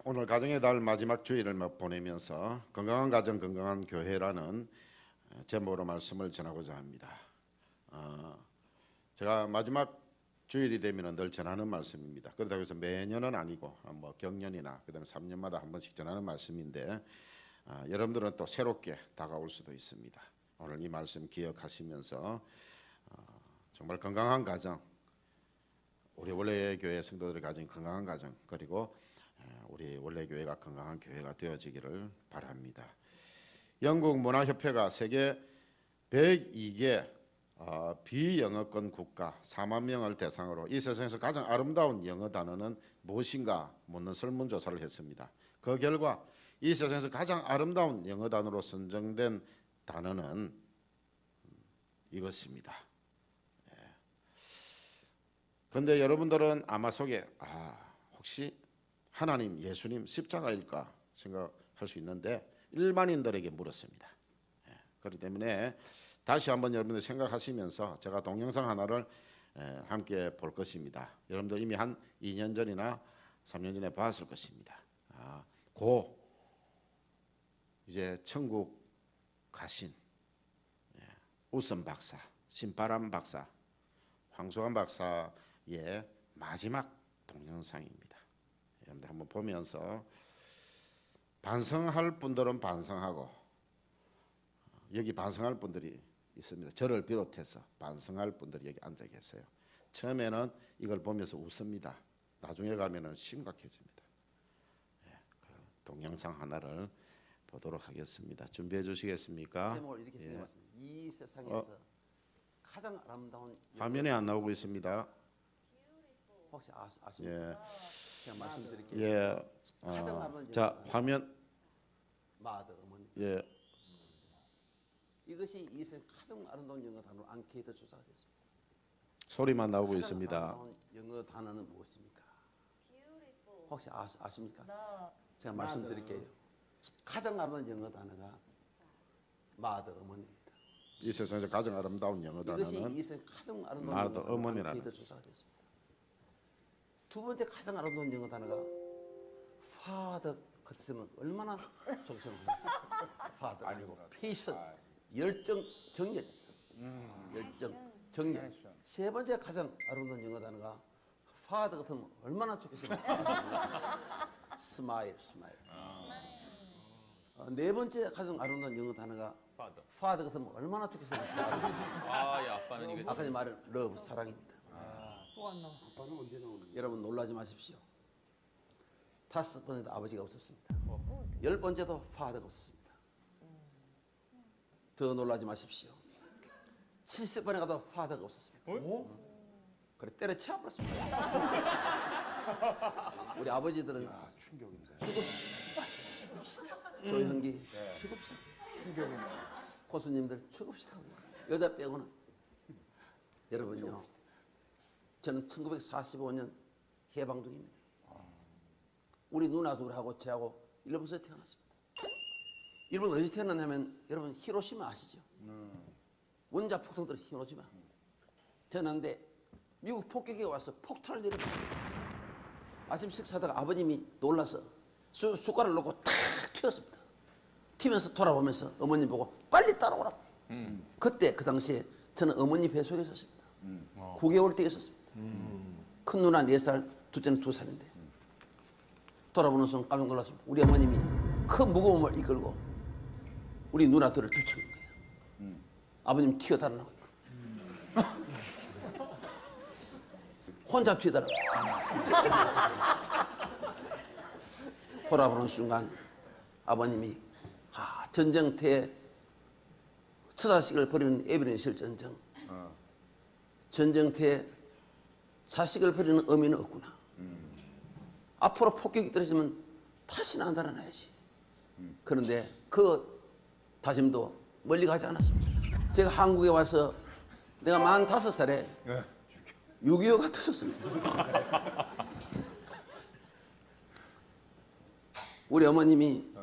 오늘 가정의 달 마지막 주일을 보내면서 건강한 가정 건강한 교회라는 제목으로 말씀을 전하고자 합니다. 제가 마지막 주일이 되면 늘 전하는 말씀입니다. 그렇다고 해서 매년은 아니고 뭐 경년이나 그다음에 3년마다 한 번씩 전하는 말씀인데 여러분들은 또 새롭게 다가올 수도 있습니다. 오늘 이 말씀 기억하시면서 정말 건강한 가정, 우리 원래 교회 성도들이 가진 건강한 가정, 그리고 우리 원래 교회가 건강한 교회가 되어지기를 바랍니다. 영국 문화협회가 세계 102개 비영어권 국가 4만 명을 대상으로 이 세상에서 가장 아름다운 영어 단어는 무엇인가 묻는 설문조사를 했습니다. 그 결과 이 세상에서 가장 아름다운 영어 단어로 선정된 단어는 이것입니다. 그런데 여러분들은 아마 속에 혹시 하나님, 예수님 십자가일까 생각할 수 있는데 일반인들에게 물었습니다. 그렇기 때문에 다시 한번 여러분들 생각하시면서 제가 동영상 하나를 함께 볼 것입니다. 여러분들 이미 한 2년 전이나 3년 전에 봤을 것입니다. 고 이제 천국 가신 우선 박사, 신바람 박사, 황소환 박사의 마지막 동영상입니다. 여러분들 한번 보면서 반성할 분들은 반성하고, 여기 반성할 분들이 있습니다. 저를 비롯해서 반성할 분들이 여기 앉아 계세요. 처음에는 이걸 보면서 웃습니다. 나중에 가면은 심각해집니다. 동영상 하나를 보도록 하겠습니다. 준비해 주시겠습니까? 제목을 이렇게 쓰여봤습니다. 이 세상에서 가장 아름다운 화면에 안 나오고 있습니다. 혹시 아십니까? 제가 말씀드릴게요. 가장 아름다운 자, 화면. 마더 어머니. 이것이 이 세상 가장 아름다운 영어 단어로 앙케이트 조사가 됐습니다. 소리만 나오고 있습니다. 아름다운 영어 단어는 무엇입니까? 혹시 아십니까? 제가 말씀드릴게요. 가장 아름다운 영어 단어가 마더 어머니입니다. 이 세상에서 가장 아름다운 영어 이것이 단어는 이 세상 가장 아름다운 마더 영어 단어로 어머니라는 앙케이트 조사가 됐습니다. 두 번째 가장 아름다운 영어 단어가 father 같으면 얼마나 좋겠습니까? father 아니고 patient, 열정, 정열, 열정, 정열. 세 번째 가장 아름다운 영어 단어가 father 같으면 얼마나 좋겠습니까? smile, smile. 네 번째 가장 아름다운 영어 단어가 father 같으면 얼마나 좋겠습니까? 이 아빠는 이게 아까 말한 love, 사랑입니다. 여러분 놀라지 마십시오. 5번에도 아버지가 없었습니다. 10번째도 father가 없었습니다. 더 놀라지 마십시오. 70번에 가도 father가 없었습니다. 그래 때려치워버렸습니다. 우리 아버지들은 죽읍시다. 조현기 죽읍시다. 고수님들 죽읍시다. 여자 빼고는. 여러분요, 저는 1945년 해방둥입니다. 우리 누나 둘하고 저하고 일본에서 태어났습니다. 일본 어디서 태어났냐면 여러분 히로시마 아시죠? 원자 폭탄들 히로시마 태어났는데 미국 폭격이 와서 폭탄을 내려버려요. 아침 식사하다가 아버님이 놀라서 숟가락을 놓고 탁 튀었습니다. 튀면서 돌아보면서 어머님 보고 빨리 따라오라. 그때 그 당시에 저는 어머니 뱃속에 있었습니다. 9개월 때 있었습니다. 큰 누나 4살, 둘째는 2살인데 돌아보는 순간 깜짝 놀랐습니다. 우리 어머님이 큰 무거움을 이끌고 우리 누나들을 뒤치는 거예요. 아버님 튀어 달아나고 있고 혼자 튀어 달아나고 돌아보는 순간 아버님이 전쟁터에 처자식을 버리는 에비런실 전쟁, 전쟁터에 자식을 버리는 의미는 없구나. 앞으로 폭격이 떨어지면 다시는 안 달아나야지. 그런데 그 다짐도 멀리 가지 않았습니다. 제가 한국에 와서 내가 45살에 6.25가 터졌습니다. 우리 어머님이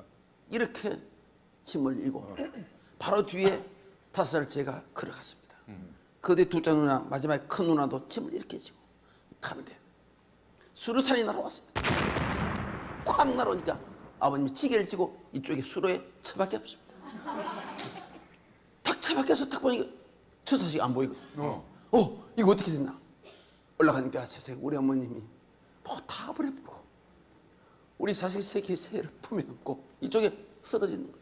이렇게 침을 흘리고 바로 뒤에 5살 제가 걸어갔습니다. 그 뒤에 둘째 누나, 마지막에 큰 누나도 침을 이렇게 지고 가는데 수류탄이 날아왔습니다. 콱! 팍 날아오니까 아버님이 지게를 쥐고 이쪽에 수로에 처박혀 없습니다. 탁 처박혀서 탁 보니까 처자식이 안 보이거든요. 이거 어떻게 됐나? 올라가니까 세상에 우리 어머님이 다 버려버리고 우리 자식 새끼 새를 품에 안고 이쪽에 쓰러지는 거예요.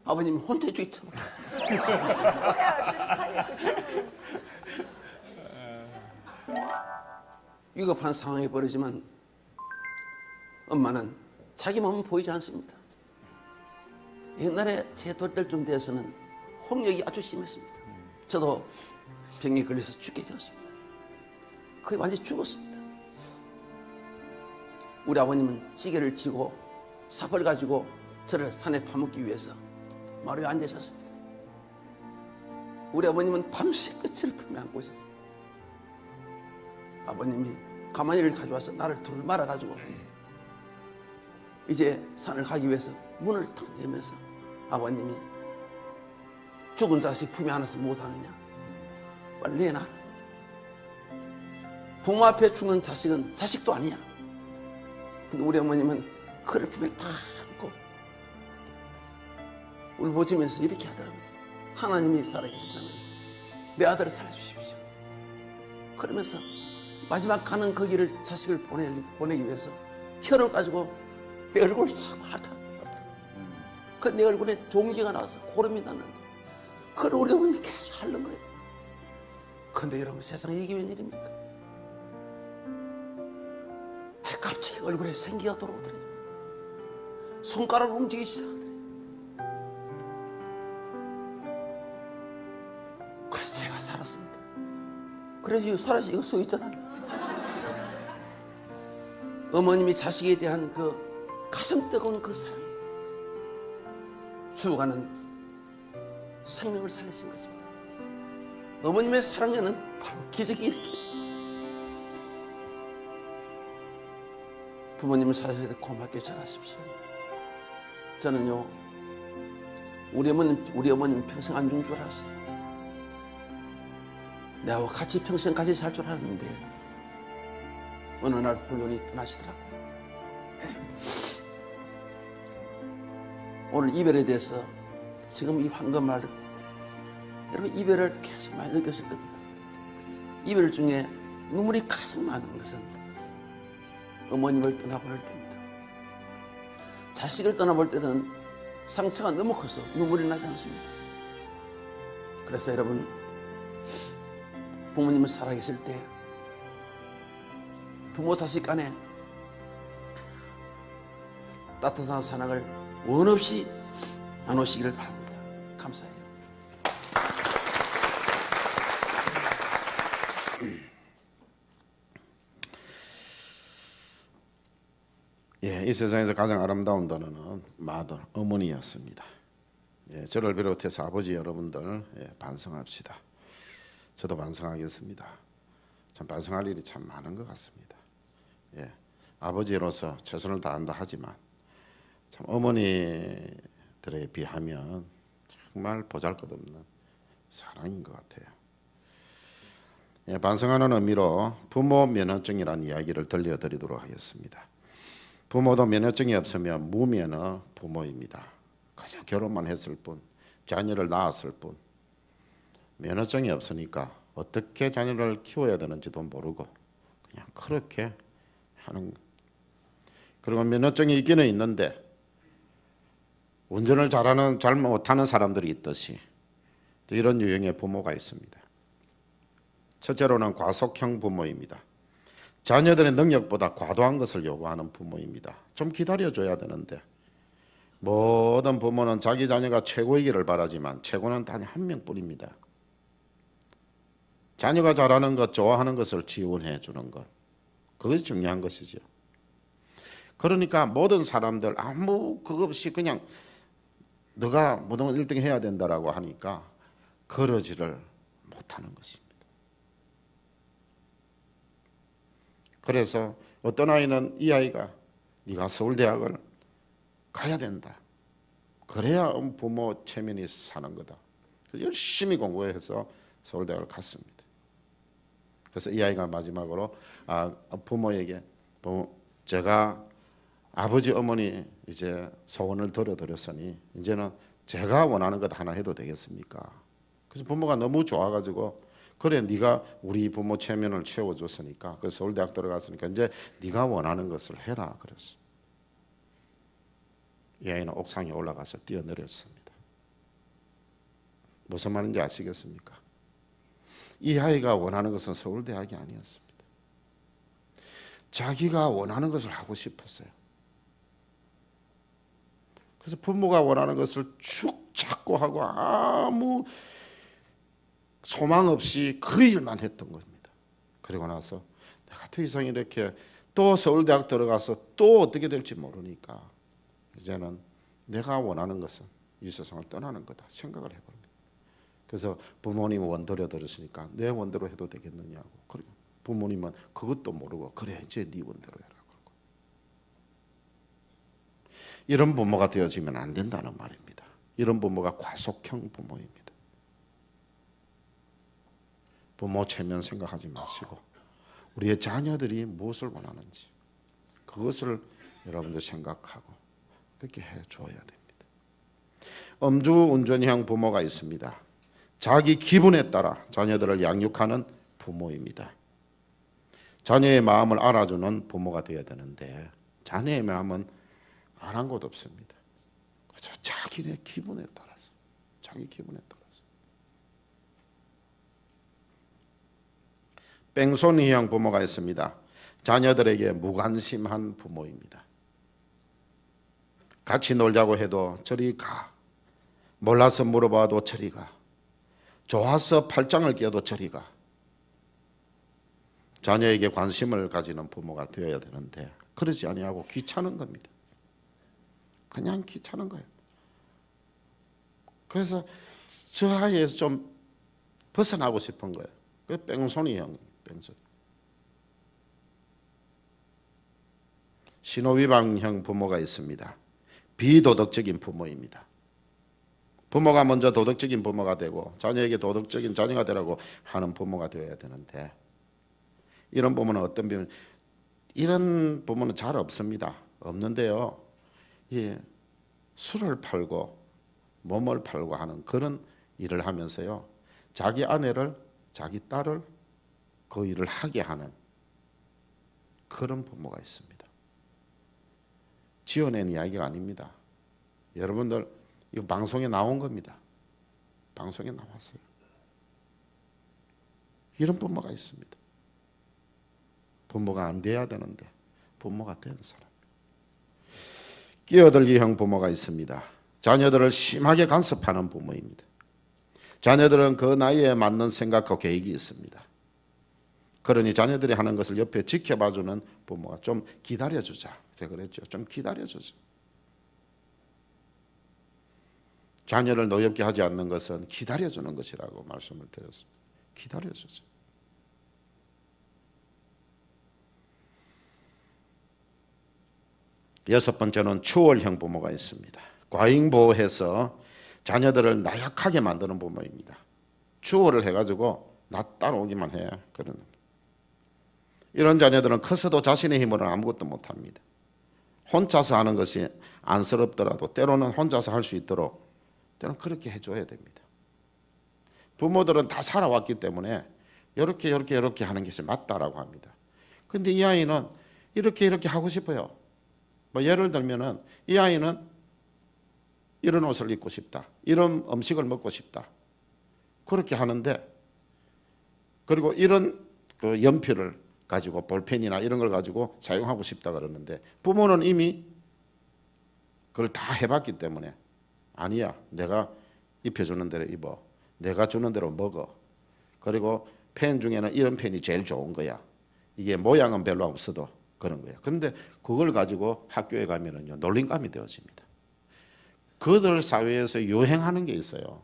아버님 혼자 이쪽에 처박혀. 위급한 상황이 벌어지면 엄마는 자기 몸은 보이지 않습니다. 옛날에 제 돌때쯤 되어서는 홍역이 아주 심했습니다. 저도 병에 걸려서 죽게 되었습니다. 거의 완전히 죽었습니다. 우리 아버님은 찌개를 쥐고 삽을 가지고 저를 산에 파묻기 위해서 마루에 앉아 있었습니다. 우리 어머님은 밤새 끝을 품에 안고 있었습니다. 아버님이 가마니를 가져와서 나를 둘을 말아가지고 이제 산을 가기 위해서 문을 탁 열면서 아버님이 죽은 자식 품에 안아서 못하느냐, 빨리 내놔. 부모 앞에 죽는 자식은 자식도 아니야. 근데 우리 어머님은 그를 품에 다 안고 울부짖으면서 이렇게 하더랍니다. 하나님이 살아계신다면 내 아들을 살려주십시오. 그러면서 마지막 가는 그 길을 자식을 보내기 위해서 혀를 가지고 내 얼굴을 참 하다. 그 내 얼굴에 종기가 나와서 고름이 났는데 그걸 우리 어머님이 계속 하는 거예요. 근데 여러분, 세상에 이게 웬일입니까? 제 갑자기 얼굴에 생기가 돌아오더래요. 손가락을 움직이기 시작하더래요. 그래서 제가 살았습니다. 그래서 살아서 이거 써 있잖아요. 어머님이 자식에 대한 그 가슴 뜨거운 그 사랑, 죽어가는 생명을 살리신 것입니다. 어머님의 사랑에는 바로 기적이 일으킵니다. 부모님을 살아서 고맙게 전하십시오. 저는요, 우리 어머님 평생 안 죽은 줄 알았어요. 내하고 같이 평생 같이 살 줄 알았는데 어느 날 홀연히 떠나시더라고요. 오늘 이별에 대해서 지금 이 황금말, 여러분 이별을 계속 많이 느꼈을 겁니다. 이별 중에 눈물이 가장 많은 것은 어머님을 떠나볼 때입니다. 자식을 떠나볼 때는 상처가 너무 커서 눈물이 나지 않습니다. 그래서 여러분, 부모님을 살아계실 때 부모 자식 간에 따뜻한 사랑을 원 없이 나누시기를 바랍니다. 감사해요. 예, 이 세상에서 가장 아름다운 단어는 마더, 어머니였습니다. 예, 저를 비롯해서 아버지 여러분들, 반성합시다. 저도 반성하겠습니다. 참 반성할 일이 참 많은 것 같습니다. 예, 아버지로서 최선을 다한다 하지만 참 어머니들에 비하면 정말 보잘것없는 사랑인 것 같아요. 예, 반성하는 의미로 부모 면허증이라는 이야기를 들려드리도록 하겠습니다. 부모도 면허증이 없으면 무면허 부모입니다. 그저 결혼만 했을 뿐, 자녀를 낳았을 뿐, 면허증이 없으니까 어떻게 자녀를 키워야 되는지도 모르고 그냥 그렇게 하는. 그리고 면허증이 있기는 있는데 운전을 잘 못하는 사람들이 있듯이 이런 유형의 부모가 있습니다. 첫째로는 과속형 부모입니다. 자녀들의 능력보다 과도한 것을 요구하는 부모입니다. 좀 기다려줘야 되는데, 모든 부모는 자기 자녀가 최고이기를 바라지만 최고는 단 한 명뿐입니다. 자녀가 잘하는 것, 좋아하는 것을 지원해 주는 것, 그것이 중요한 것이죠. 그러니까 모든 사람들 아무 그것 없이 그냥 너가 무조건 1등 해야 된다라고 하니까 그러지를 못하는 것입니다. 그래서 어떤 아이는 이 아이가 네가 서울대학을 가야 된다. 그래야 부모 체면이 사는 거다. 열심히 공부해서 서울대학을 갔습니다. 그래서 이 아이가 마지막으로 부모에게 제가 아버지 어머니 이제 소원을 들어드렸으니 이제는 제가 원하는 것 하나 해도 되겠습니까? 그래서 부모가 너무 좋아가지고 그래 네가 우리 부모 체면을 채워줬으니까 그 서울대학 들어갔으니까 이제 네가 원하는 것을 해라 그랬어. 이 아이는 옥상에 올라가서 뛰어내렸습니다. 무슨 말인지 아시겠습니까? 이 아이가 원하는 것은 서울대학이 아니었습니다. 자기가 원하는 것을 하고 싶었어요. 그래서 부모가 원하는 것을 쭉 잡고 하고 아무 소망 없이 그 일만 했던 겁니다. 그리고 나서 내가 더 이상 이렇게 또 서울대학 들어가서 또 어떻게 될지 모르니까 이제는 내가 원하는 것은 이 세상을 떠나는 거다 생각을 해버린 거예요. 그래서 부모님 원대로 들었으니까 내 원대로 해도 되겠느냐고. 그리고 부모님은 그것도 모르고 그래 이제 네 원대로 해라. 이런 부모가 되어지면 안 된다는 말입니다. 이런 부모가 과속형 부모입니다. 부모 체면 생각하지 마시고 우리의 자녀들이 무엇을 원하는지 그것을 여러분들 생각하고 그렇게 해줘야 됩니다. 음주운전형 부모가 있습니다. 자기 기분에 따라 자녀들을 양육하는 부모입니다. 자녀의 마음을 알아주는 부모가 되어야 되는데 자녀의 마음은 아랑곳 없습니다. 그래서 자기의 기분에 따라서 자기 기분에 따라서 뺑소니형 부모가 있습니다. 자녀들에게 무관심한 부모입니다. 같이 놀자고 해도 저리 가. 몰라서 물어봐도 저리 가. 좋아서 팔짱을 껴도 저리 가. 자녀에게 관심을 가지는 부모가 되어야 되는데 그러지 아니하고 귀찮은 겁니다. 그냥 귀찮은 거예요. 그래서 저 아이에서 좀 벗어나고 싶은 거예요. 그 뺑소니형, 뺑소니. 신호위반형 부모가 있습니다. 비도덕적인 부모입니다. 부모가 먼저 도덕적인 부모가 되고 자녀에게 도덕적인 자녀가 되라고 하는 부모가 되어야 되는데 이런 부모는 어떤 부모는 이런 부모는 잘 없습니다. 없는데요. 예, 술을 팔고 몸을 팔고 하는 그런 일을 하면서요. 자기 아내를 자기 딸을 그 일을 하게 하는 그런 부모가 있습니다. 지어낸 이야기가 아닙니다. 여러분들 이거 방송에 나온 겁니다. 방송에 나왔어요. 이런 부모가 있습니다. 부모가 안 돼야 되는데 부모가 된 사람. 끼어들기형 부모가 있습니다. 자녀들을 심하게 간섭하는 부모입니다. 자녀들은 그 나이에 맞는 생각과 계획이 있습니다. 그러니 자녀들이 하는 것을 옆에 지켜봐주는 부모가 좀 기다려주자. 제가 그랬죠. 좀 기다려주자. 자녀를 노엽게 하지 않는 것은 기다려주는 것이라고 말씀을 드렸습니다. 기다려주자. 여섯 번째는 추월형 부모가 있습니다. 과잉보호해서 자녀들을 나약하게 만드는 부모입니다. 추월을 해가지고 나 따라오기만 해. 이런 자녀들은 커서도 자신의 힘으로는 아무것도 못합니다. 혼자서 하는 것이 안쓰럽더라도 때로는 혼자서 할 수 있도록 때로는 그렇게 해줘야 됩니다. 부모들은 다 살아왔기 때문에 이렇게 하는 것이 맞다라고 합니다. 그런데 이 아이는 이렇게 하고 싶어요. 뭐 예를 들면은 이 아이는 이런 옷을 입고 싶다. 이런 음식을 먹고 싶다. 그렇게 하는데 그리고 이런 그 연필을 가지고 볼펜이나 이런 걸 가지고 사용하고 싶다 그러는데 부모는 이미 그걸 다 해봤기 때문에 아니야. 내가 입혀주는 대로 입어. 내가 주는 대로 먹어. 그리고 펜 중에는 이런 펜이 제일 좋은 거야. 이게 모양은 별로 없어도 그런 거예요. 그런데 그걸 가지고 학교에 가면은요 놀림감이 되어집니다. 그들 사회에서 유행하는 게 있어요.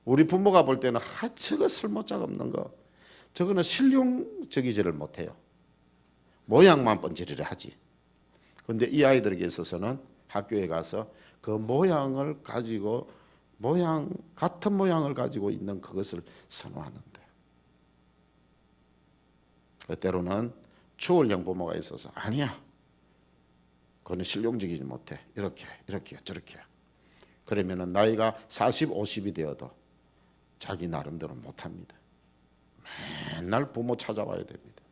우리 부모가 볼 때는 저거 쓸모짝 없는 거, 저거는 실용적이지를 못해요. 모양만 번지르르 하지. 그런데 이 아이들에게 있어서는 학교에 가서 그 모양을 가지고 같은 모양을 가지고 있는 그것을 선호하는데 때로는 추월형 부모가 있어서 아니야. 그거는 실용적이지 못해. 이렇게 저렇게. 그러면은 나이가 40, 50이 되어도 자기 나름대로 못합니다. 맨날 부모 찾아와야 됩니다.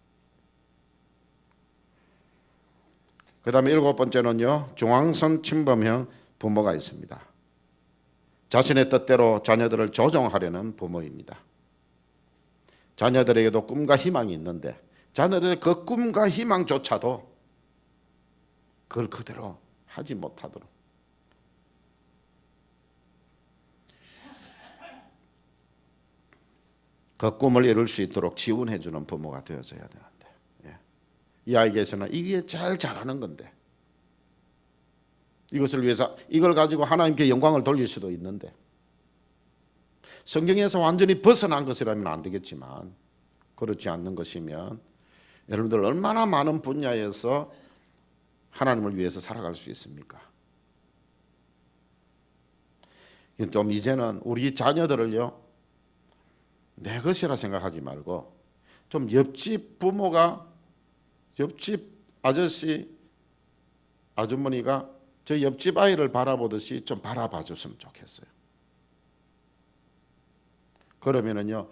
그 다음에 7번째는요, 중앙선 침범형 부모가 있습니다. 자신의 뜻대로 자녀들을 조종하려는 부모입니다. 자녀들에게도 꿈과 희망이 있는데 자녀들의 그 꿈과 희망조차도 그걸 그대로 하지 못하도록 그 꿈을 이룰 수 있도록 지원해 주는 부모가 되어져야 되는데, 이 아이에게서는 이게 제일 잘하는 건데, 이것을 위해서 이걸 가지고 하나님께 영광을 돌릴 수도 있는데, 성경에서 완전히 벗어난 것이라면 안 되겠지만 그렇지 않는 것이면 여러분들 얼마나 많은 분야에서 하나님을 위해서 살아갈 수 있습니까? 좀 이제는 우리 자녀들을요, 내 것이라 생각하지 말고 좀 옆집 부모가, 옆집 아저씨, 아주머니가 저 옆집 아이를 바라보듯이 좀 바라봐 줬으면 좋겠어요. 그러면은요,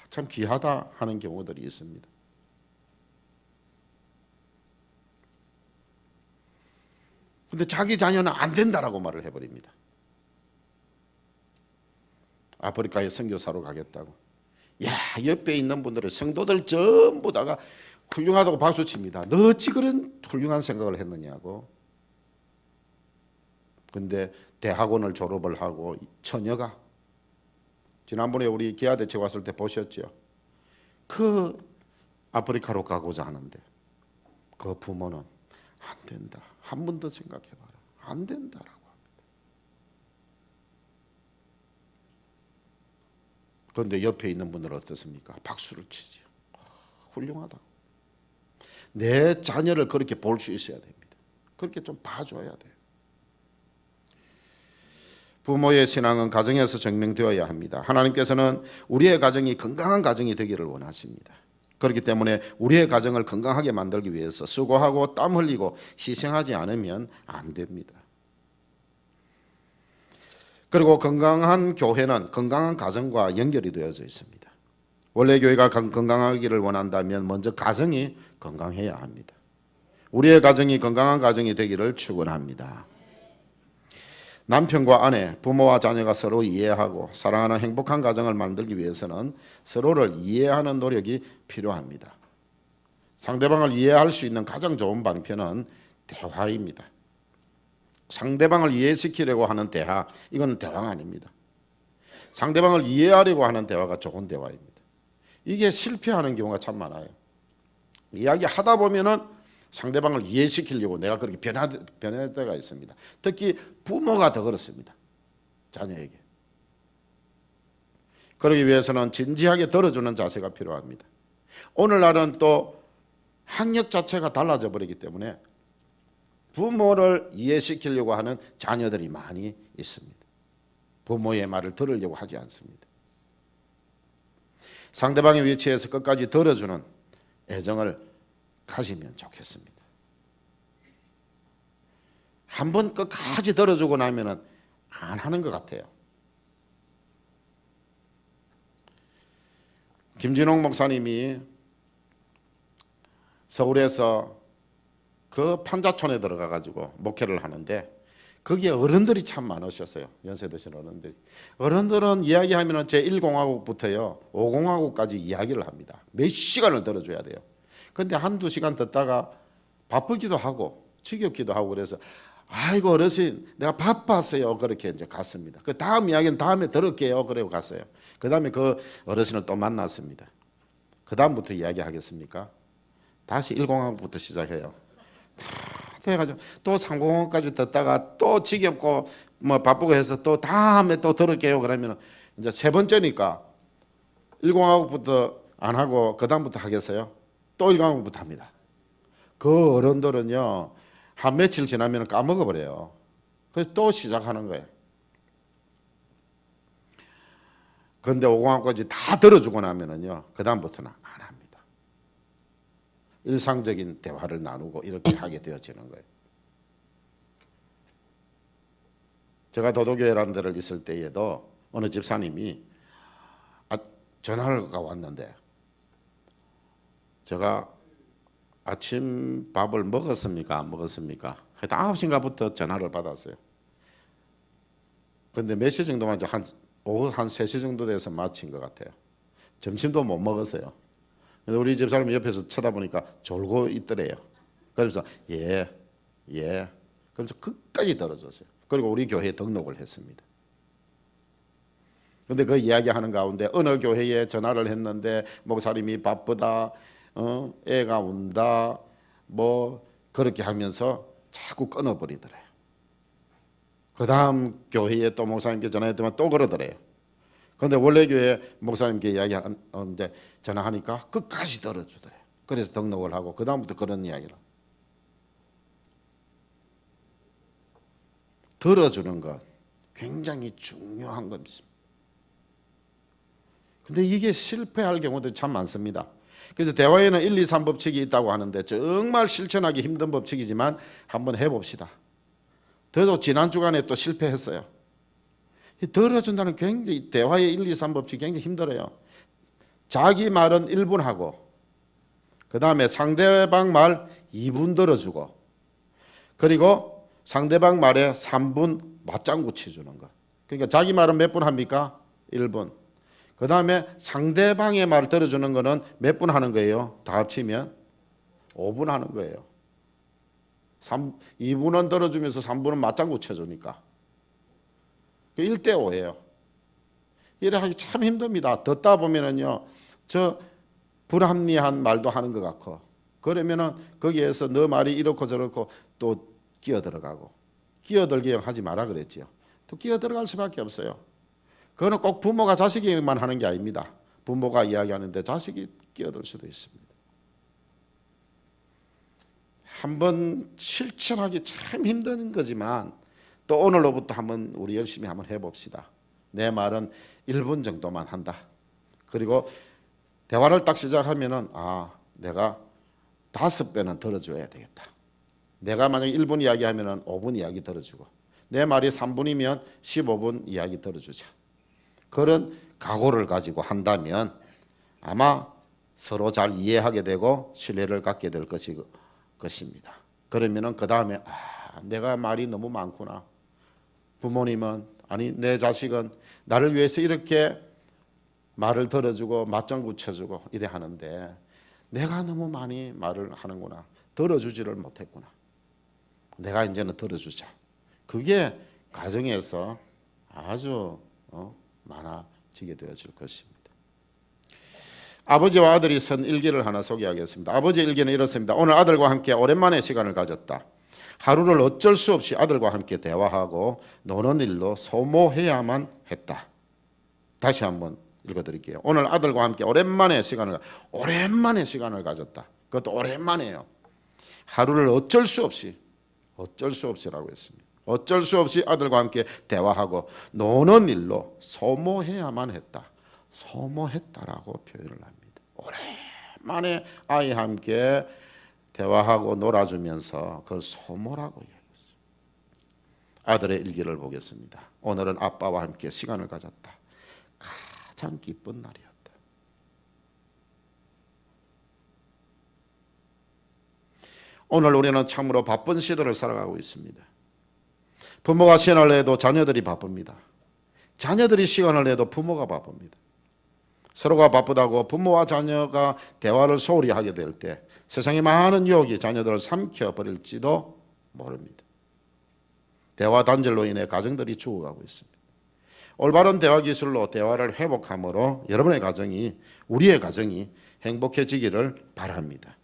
참 귀하다 하는 경우들이 있습니다. 근데 자기 자녀는 안 된다라고 말을 해버립니다. 아프리카에 선교사로 가겠다고. 야, 옆에 있는 분들은 성도들 전부 다가 훌륭하다고 박수칩니다. 너 어찌 그런 훌륭한 생각을 했느냐고. 근데 대학원을 졸업을 하고 처녀가, 지난번에 우리 기아대책 왔을 때 보셨죠? 그 아프리카로 가고자 하는데 그 부모는 안 된다. 한 번 더 생각해봐라. 안 된다라고. 그런데 옆에 있는 분들은 어떻습니까? 박수를 치죠. 훌륭하다. 내 자녀를 그렇게 볼 수 있어야 됩니다. 그렇게 좀 봐줘야 돼요. 부모의 신앙은 가정에서 증명되어야 합니다. 하나님께서는 우리의 가정이 건강한 가정이 되기를 원하십니다. 그렇기 때문에 우리의 가정을 건강하게 만들기 위해서 수고하고 땀 흘리고 희생하지 않으면 안 됩니다. 그리고 건강한 교회는 건강한 가정과 연결이 되어져 있습니다. 원래 교회가 건강하기를 원한다면 먼저 가정이 건강해야 합니다. 우리의 가정이 건강한 가정이 되기를 축원합니다. 남편과 아내, 부모와 자녀가 서로 이해하고 사랑하는 행복한 가정을 만들기 위해서는 서로를 이해하는 노력이 필요합니다. 상대방을 이해할 수 있는 가장 좋은 방편은 대화입니다. 상대방을 이해시키려고 하는 대화, 이건 대화가 아닙니다. 상대방을 이해하려고 하는 대화가 좋은 대화입니다. 이게 실패하는 경우가 참 많아요. 이야기하다 보면은 상대방을 이해시키려고 내가 그렇게 변할 때가 있습니다. 특히 부모가 더 그렇습니다. 자녀에게. 그러기 위해서는 진지하게 들어주는 자세가 필요합니다. 오늘날은 또 학력 자체가 달라져 버리기 때문에 부모를 이해시키려고 하는 자녀들이 많이 있습니다. 부모의 말을 들으려고 하지 않습니다. 상대방의 위치에서 끝까지 들어주는 애정을 가시면 좋겠습니다. 한번 끝까지 들어주고 나면은 안 하는 것 같아요. 김진홍 목사님이 서울에서 그 판자촌에 들어가 가지고 목회를 하는데 거기에 어른들이 참 많으셨어요. 연세 드신 어른들이. 어른들은 이야기하면 제1공화국부터요 5공화국까지 이야기를 합니다. 몇 시간을 들어줘야 돼요. 근데 한두 시간 듣다가 바쁘기도 하고 지겹기도 하고 그래서 아이고 어르신 내가 바빴어요. 그렇게 이제 갔습니다. 그 다음 이야기는 다음에 들을게요. 그러고 갔어요. 그 다음에 그 어르신을 또 만났습니다. 그 다음부터 이야기하겠습니까? 다시 1공화국부터 시작해요. 그래가지고 또 3공화국까지 듣다가 또 지겹고 뭐 바쁘고 해서 또 다음에 또 들을게요. 그러면 이제 세 번째니까 1공화국부터 안 하고 그 다음부터 하겠어요? 또 1공화국부터 합니다. 그 어른들은요 한 며칠 지나면 까먹어버려요. 그래서 또 시작하는 거예요. 그런데 5공화국까지 다 들어주고 나면은요 그 다음부터는 안 합니다. 일상적인 대화를 나누고 이렇게 하게 되어지는 거예요. 제가 도도교회라는 데를 있을 때에도 어느 집사님이 전화가 왔는데 제가 아침 밥을 먹었습니까? 안 먹었습니까? 하여튼 9시인가부터 전화를 받았어요. 근데 몇 시 정도만 오후 한 3시 정도 돼서 마친 것 같아요. 점심도 못 먹었어요. 근데 우리 집사람이 옆에서 쳐다보니까 졸고 있더래요. 그래서 예. 그래서 끝까지 들어줬어요. 그리고 우리 교회에 등록을 했습니다. 근데 그 이야기하는 가운데 어느 교회에 전화를 했는데 목사님이 바쁘다, 애가 운다, 뭐 그렇게 하면서 자꾸 끊어버리더래요. 그 다음 교회에 또 목사님께 전화했더니 또 그러더래요. 그런데 원래 교회 목사님께 이제 전화하니까 끝까지 들어주더래요. 그래서 등록을 하고 그 다음부터 그런 이야기를. 들어주는 것 굉장히 중요한 겁니다. 근데 이게 실패할 경우도 참 많습니다. 그래서 대화에는 1, 2, 3 법칙이 있다고 하는데 정말 실천하기 힘든 법칙이지만 한번 해봅시다. 저도 지난 주간에 또 실패했어요. 들어준다는 굉장히 대화의 1, 2, 3 법칙이 굉장히 힘들어요. 자기 말은 1분 하고 그 다음에 상대방 말 2분 들어주고 그리고 상대방 말에 3분 맞장구 치주는 거. 그러니까 자기 말은 몇 분 합니까? 1분. 그 다음에 상대방의 말 들어주는 거는 몇 분 하는 거예요? 다 합치면 5분 하는 거예요. 2분은 들어주면서 3분은 맞장구 쳐주니까 1대5예요. 이래 하기 참 힘듭니다. 듣다 보면은요, 저 불합리한 말도 하는 것 같고, 그러면은 거기에서 너 말이 이렇고 저렇고 또 끼어들어가고, 끼어들게 하지 마라 그랬지요. 또 끼어들어갈 수밖에 없어요. 그거는 꼭 부모가 자식에게만 하는 게 아닙니다. 부모가 이야기하는데 자식이 끼어들 수도 있습니다. 한번 실천하기 참 힘든 거지만 또 오늘로부터 한번 우리 열심히 한번 해봅시다. 내 말은 1분 정도만 한다. 그리고 대화를 딱 시작하면은 내가 5배는 들어줘야 되겠다. 내가 만약 1분 이야기하면은 5분 이야기 들어주고 내 말이 3분이면 15분 이야기 들어주자. 그런 각오를 가지고 한다면 아마 서로 잘 이해하게 되고 신뢰를 갖게 될 것입니다. 그러면은 그 다음에 내가 말이 너무 많구나. 부모님은 내 자식은 나를 위해서 이렇게 말을 들어주고 맞장구 쳐주고 이래 하는데 내가 너무 많이 말을 하는구나. 들어주지를 못했구나. 내가 이제는 들어주자. 그게 가정에서 아주 많아지게 되어질 것입니다. 아버지와 아들이 쓴 일기를 하나 소개하겠습니다. 아버지 일기는 이렇습니다. 오늘 아들과 함께 오랜만에 시간을 가졌다. 하루를 어쩔 수 없이 아들과 함께 대화하고 노는 일로 소모해야만 했다. 다시 한번 읽어드릴게요. 오늘 아들과 함께 오랜만에 시간을 가졌다. 그것도 오랜만에요. 하루를 어쩔 수 없이라고 했습니다. 어쩔 수 없이 아들과 함께 대화하고 노는 일로 소모해야만 했다. 소모했다라고 표현을 합니다. 오랜만에 아이와 함께 대화하고 놀아주면서 그걸 소모라고 이야기했어요. 아들의 일기를 보겠습니다. 오늘은 아빠와 함께 시간을 가졌다. 가장 기쁜 날이었다. 오늘 우리는 참으로 바쁜 시대를 살아가고 있습니다. 부모가 시간을 내도 자녀들이 바쁩니다. 자녀들이 시간을 내도 부모가 바쁩니다. 서로가 바쁘다고 부모와 자녀가 대화를 소홀히 하게 될 때 세상에 많은 유혹이 자녀들을 삼켜버릴지도 모릅니다. 대화 단절로 인해 가정들이 죽어가고 있습니다. 올바른 대화 기술로 대화를 회복함으로 여러분의 가정이, 우리의 가정이 행복해지기를 바랍니다.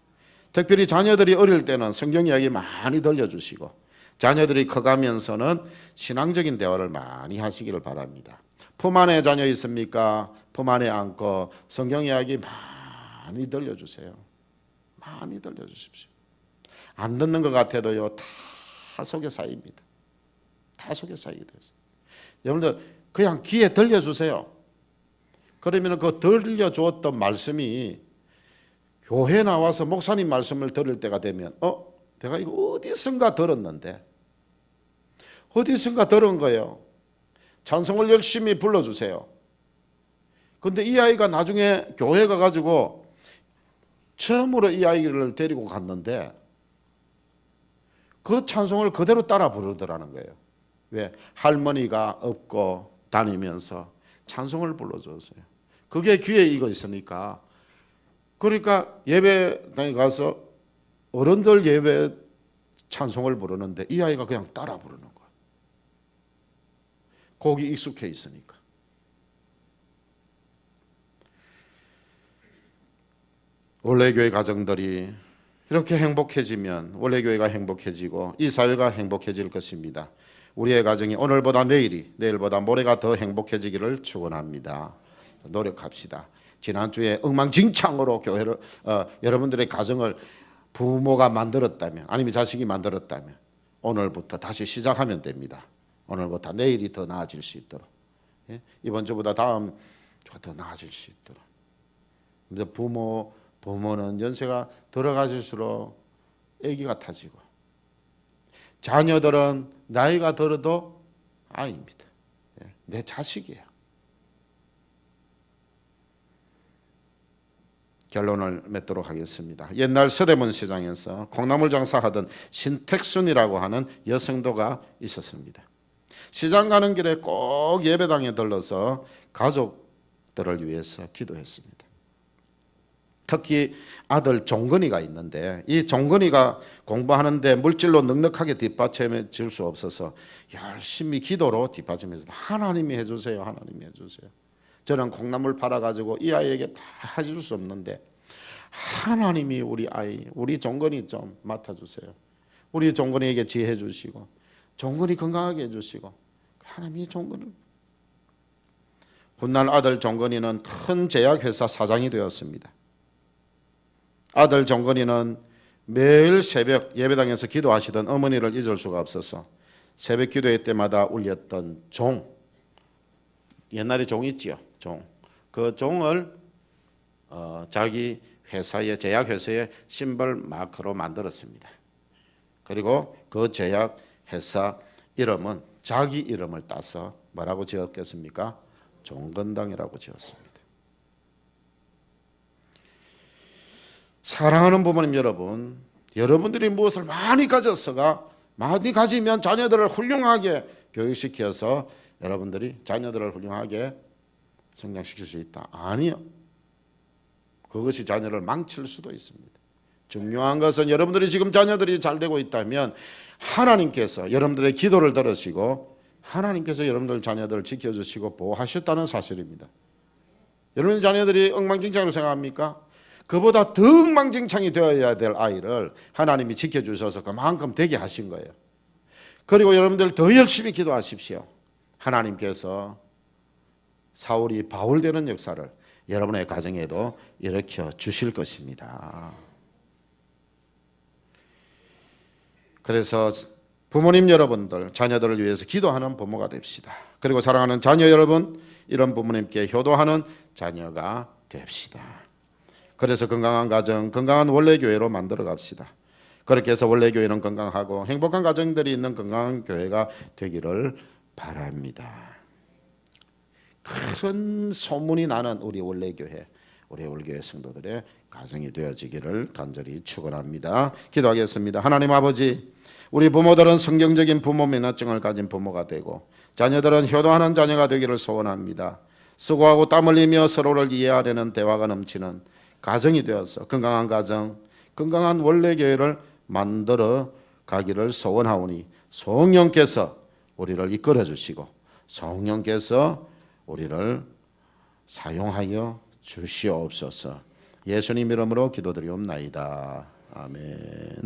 특별히 자녀들이 어릴 때는 성경 이야기 많이 들려주시고 자녀들이 커가면서는 신앙적인 대화를 많이 하시기를 바랍니다. 품 안에 자녀 있습니까? 품 안에 안고 성경 이야기 많이 들려주세요. 많이 들려주십시오. 안 듣는 것 같아도요, 다 속에 쌓입니다. 다 속에 쌓이게 돼서 여러분들 그냥 귀에 들려주세요. 그러면 그 들려주었던 말씀이 교회 나와서 목사님 말씀을 들을 때가 되면 내가 이거 어디선가 들었는데 어디선가 들은 거예요. 찬송을 열심히 불러주세요. 근데 이 아이가 나중에 교회 가가지고 처음으로 이 아이를 데리고 갔는데 그 찬송을 그대로 따라 부르더라는 거예요. 왜? 할머니가 업고 다니면서 찬송을 불러줬어요. 그게 귀에 익어 있으니까. 그러니까 예배당에 가서 어른들 예배 찬송을 부르는데 이 아이가 그냥 따라 부르는 거예요. 곡이 익숙해 있으니까. 원래교회 가정들이 이렇게 행복해지면 원래교회가 행복해지고 이 사회가 행복해질 것입니다. 우리의 가정이 오늘보다 내일이, 내일보다 모레가 더 행복해지기를 축원합니다. 노력합시다. 지난주에 엉망진창으로 교회를 여러분들의 가정을 부모가 만들었다면, 아니면 자식이 만들었다면 오늘부터 다시 시작하면 됩니다. 오늘부터 내일이 더 나아질 수 있도록, 예? 이번 주보다 다음 주가 더 나아질 수 있도록. 근데 부모는 연세가 들어가질수록 아기 같아지고, 자녀들은 나이가 들어도 아이입니다. 예? 내 자식이에요. 결론을 맺도록 하겠습니다. 옛날 서대문 시장에서 콩나물 장사하던 신택순이라고 하는 여성도가 있었습니다. 시장 가는 길에 꼭 예배당에 들러서 가족들을 위해서 기도했습니다. 특히 아들 종건이가 있는데 이 종건이가 공부하는데 물질로 넉넉하게 뒷받침해 줄 수 없어서 열심히 기도로 뒷받침해서 하나님이 해주세요, 하나님이 해주세요. 저는 콩나물 팔아가지고 이 아이에게 다 해줄 수 없는데 하나님이 우리 아이, 우리 종건이 좀 맡아주세요. 우리 종건이에게 지혜 주시고 종건이 건강하게 해주시고 하나님이 종건을. 훗날 아들 종건이는 큰 제약회사 사장이 되었습니다. 아들 종건이는 매일 새벽 예배당에서 기도하시던 어머니를 잊을 수가 없어서 새벽 기도회 때마다 울렸던 종, 옛날에 종 있지요, 종. 그 종을 자기 회사의 제약회사의 심벌 마크로 만들었습니다. 그리고 그 제약회사 이름은 자기 이름을 따서 뭐라고 지었겠습니까? 종건당이라고 지었습니다. 사랑하는 부모님 여러분, 여러분들이 무엇을 많이 가졌어가 많이 가지면 자녀들을 훌륭하게 교육시켜서 여러분들이 자녀들을 훌륭하게 성장시킬 수 있다. 아니요. 그것이 자녀를 망칠 수도 있습니다. 중요한 것은 여러분들이 지금 자녀들이 잘 되고 있다면 하나님께서 여러분들의 기도를 들으시고 하나님께서 여러분들 자녀들을 지켜주시고 보호하셨다는 사실입니다. 여러분의 자녀들이 엉망진창으로 생각합니까? 그보다 더 엉망진창이 되어야 될 아이를 하나님이 지켜주셔서 그만큼 되게 하신 거예요. 그리고 여러분들 더 열심히 기도하십시오. 하나님께서 사울이 바울 되는 역사를 여러분의 가정에도 일으켜 주실 것입니다. 그래서 부모님 여러분들, 자녀들을 위해서 기도하는 부모가 됩시다. 그리고 사랑하는 자녀 여러분, 이런 부모님께 효도하는 자녀가 됩시다. 그래서 건강한 가정, 건강한 원래교회로 만들어 갑시다. 그렇게 해서 원래교회는 건강하고 행복한 가정들이 있는 건강한 교회가 되기를 바랍니다. 그런 소문이 나는 우리 원래교회, 우리 원래교회 성도들의 가정이 되어지기를 간절히 축원합니다. 기도하겠습니다. 하나님 아버지, 우리 부모들은 성경적인 부모 면허증을 가진 부모가 되고 자녀들은 효도하는 자녀가 되기를 소원합니다. 수고하고 땀 흘리며 서로를 이해하려는 대화가 넘치는 가정이 되어서 건강한 가정, 건강한 원래교회를 만들어 가기를 소원하오니 성령께서 우리를 이끌어 주시고 성령께서 우리를 사용하여 주시옵소서. 예수님 이름으로 기도드리옵나이다. 아멘.